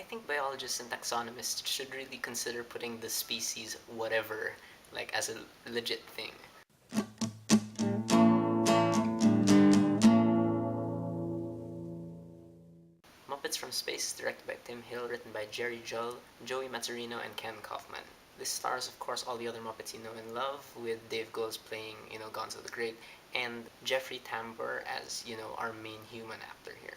think biologists and taxonomists should really consider putting the species whatever like as a legit thing. Muppets from Space is directed by Tim Hill, written by Jerry Jull, Joey Mazzarino, and Ken Kaufman. This stars, of course, all the other Muppets you know and love, with Dave Goelz playing, Gonzo the Great, and Jeffrey Tambor as, our main human actor here.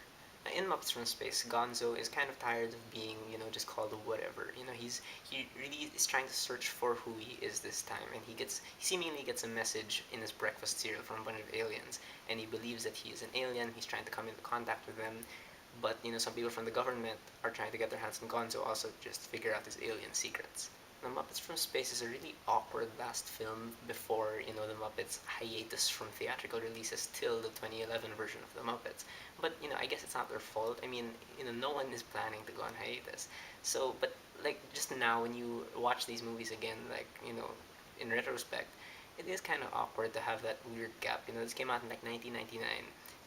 In Muppets from Space, Gonzo is kind of tired of being, just called a whatever. He really is trying to search for who he is this time, and he seemingly gets a message in his breakfast cereal from a bunch of aliens, and he believes that he is an alien. He's trying to come into contact with them, but some people from the government are trying to get their hands on Gonzo also just to figure out his alien secrets. The Muppets from Space is a really awkward last film before, the Muppets hiatus from theatrical releases till the 2011 version of the Muppets. But, I guess it's not their fault. I mean, no one is planning to go on hiatus. So, but, like, just now when you watch these movies again, like, in retrospect, it is kind of awkward to have that weird gap. This came out in like 1999,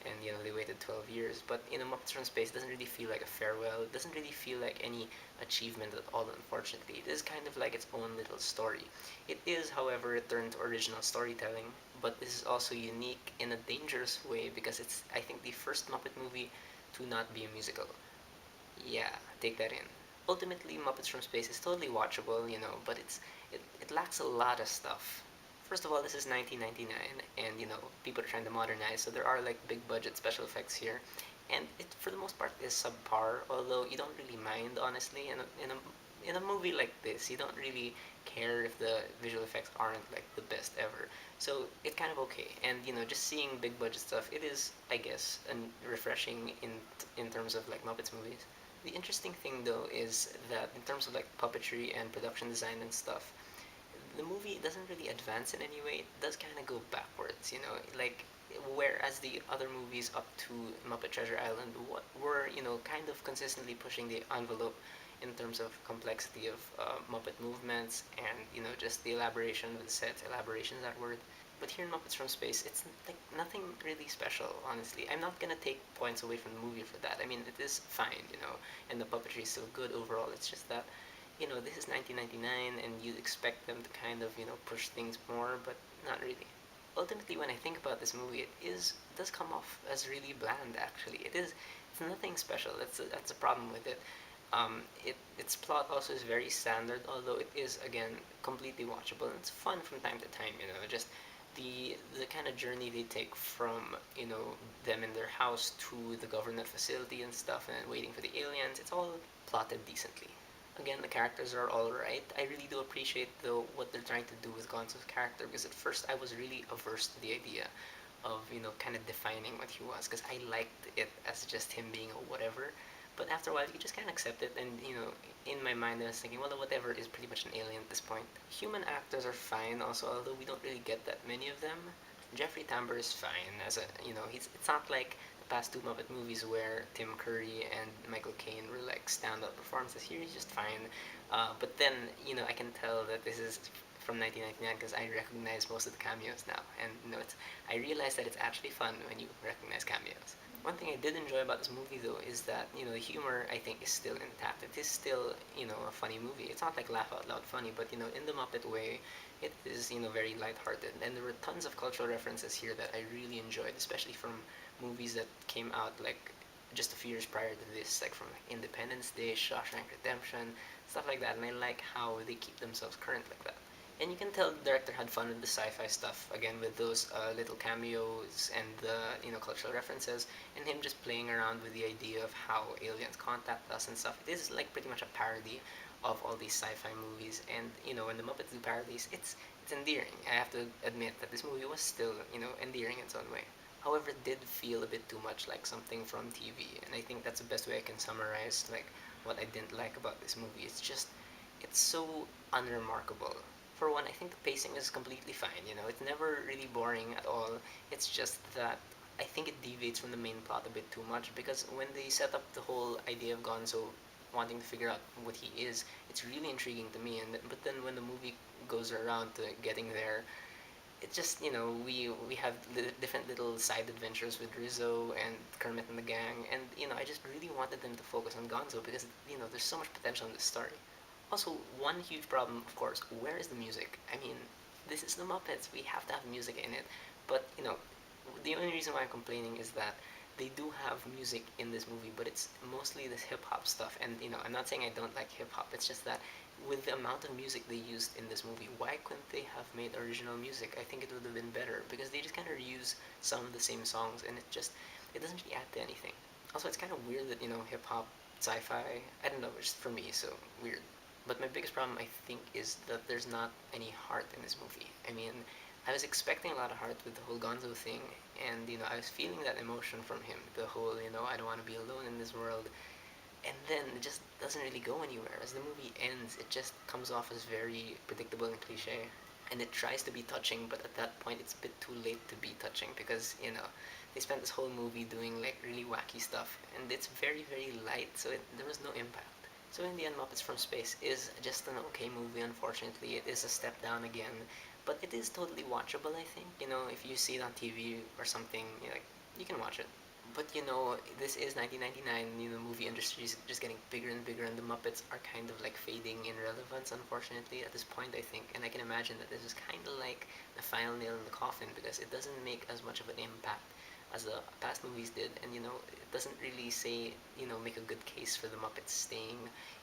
and they waited 12 years. But Muppets from Space doesn't really feel like a farewell. It doesn't really feel like any achievement at all. Unfortunately, it is kind of like its own little story. It is, however, returned to original storytelling, but this is also unique in a dangerous way because it's, I think, the first Muppet movie to not be a musical. Yeah, take that in. Ultimately, Muppets from Space is totally watchable, but it lacks a lot of stuff. First of all, this is 1999, and people are trying to modernize, so there are like big budget special effects here, and it for the most part is subpar. Although you don't really mind, honestly, in a movie like this, you don't really care if the visual effects aren't like the best ever. So it's kind of okay, and just seeing big budget stuff, it is, I guess, refreshing in terms of like Muppets movies. The interesting thing though is that in terms of like puppetry and production design and stuff, the movie doesn't really advance in any way. It does kind of go backwards, like whereas the other movies up to Muppet Treasure Island were, kind of consistently pushing the envelope in terms of complexity of Muppet movements and, just the elaboration of the sets. Elaboration is that word. But here in Muppets from Space, it's like nothing really special, honestly. I'm not gonna take points away from the movie for that. I mean, it is fine, and the puppetry is still good overall. It's just that this is 1999 and you'd expect them to kind of, push things more, but not really. Ultimately, when I think about this movie, it does come off as really bland, actually. It's nothing special. That's a problem with it. Its plot also is very standard, although it is, again, completely watchable. And it's fun from time to time, just the kind of journey they take from, them in their house to the government facility and stuff and waiting for the aliens. It's all plotted decently. Again, the characters are all right. I really do appreciate though what they're trying to do with Gonzo's character, because at first I was really averse to the idea of kind of defining what he was, because I liked it as just him being a whatever. But after a while, you just kind of accept it, and in my mind, I was thinking, well, the whatever is pretty much an alien at this point. Human actors are fine, also, although we don't really get that many of them. Jeffrey Tambor is fine as a it's not like the past two Muppet movies where Tim Curry and Michael Caine were like standout performances. Here he's just fine, but then I can tell that this is from 1999 because I recognize most of the cameos now, and I realize that it's actually fun when you recognize cameos. One thing I did enjoy about this movie though is that the humor I think is still intact. It is still a funny movie. It's not like laugh out loud funny, but in the Muppet way, it is very lighthearted. And there were tons of cultural references here that I really enjoyed, especially from movies that came out like just a few years prior to this, like from like Independence Day, Shawshank Redemption, stuff like that. And I like how they keep themselves current like that. And you can tell the director had fun with the sci-fi stuff again, with those little cameos and the cultural references, and him just playing around with the idea of how aliens contact us and stuff. It is like pretty much a parody of all these sci-fi movies, and when the Muppets do parodies, it's endearing. I have to admit that this movie was still endearing in its own way. However, it did feel a bit too much like something from TV, and I think that's the best way I can summarize like what I didn't like about this movie. It's so unremarkable. For one, I think the pacing is completely fine. It's never really boring at all. It's just that I think it deviates from the main plot a bit too much, because when they set up the whole idea of Gonzo wanting to figure out what he is, it's really intriguing to me. But then when the movie goes around to getting there, it just, we have different little side adventures with Rizzo and Kermit and the gang, and I just really wanted them to focus on Gonzo because there's so much potential in this story. Also, one huge problem, of course, where is the music? I mean, this is the Muppets. We have to have music in it. But, the only reason why I'm complaining is that they do have music in this movie, but it's mostly this hip hop stuff. And, I'm not saying I don't like hip hop. It's just that with the amount of music they used in this movie, why couldn't they have made original music? I think it would have been better because they just kind of reuse some of the same songs, and it doesn't really add to anything. Also, it's kind of weird that hip hop, sci-fi. I don't know, it's just for me, so weird. But my biggest problem, I think, is that there's not any heart in this movie. I mean, I was expecting a lot of heart with the whole Gonzo thing, and I was feeling that emotion from him. The whole, I don't want to be alone in this world, and then it just doesn't really go anywhere. As the movie ends, it just comes off as very predictable and cliche, and it tries to be touching, but at that point, it's a bit too late to be touching because they spent this whole movie doing like really wacky stuff, and it's very very light, so there was no impact. So in the end, Muppets from Space is just an okay movie. Unfortunately, it is a step down again, but it is totally watchable. I think if you see it on TV or something, you can watch it. But this is 1999. The movie industry is just getting bigger and bigger, and the Muppets are kind of like fading in relevance, unfortunately, at this point. I think, and I can imagine that this is kind of like the final nail in the coffin because it doesn't make as much of an impact as the past movies did, and it doesn't really say make a good case for the Muppets staying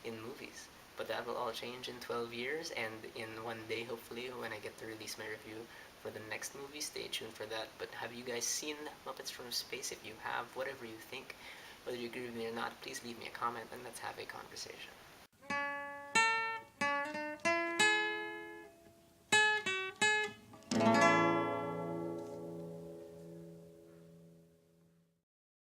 in movies. But that will all change in 12 years, and in one day, hopefully, when I get to release my review for the next movie. Stay tuned for that. But have you guys seen Muppets from Space? If you have, whatever you think, whether you agree with me or not, please leave me a comment and let's have a conversation.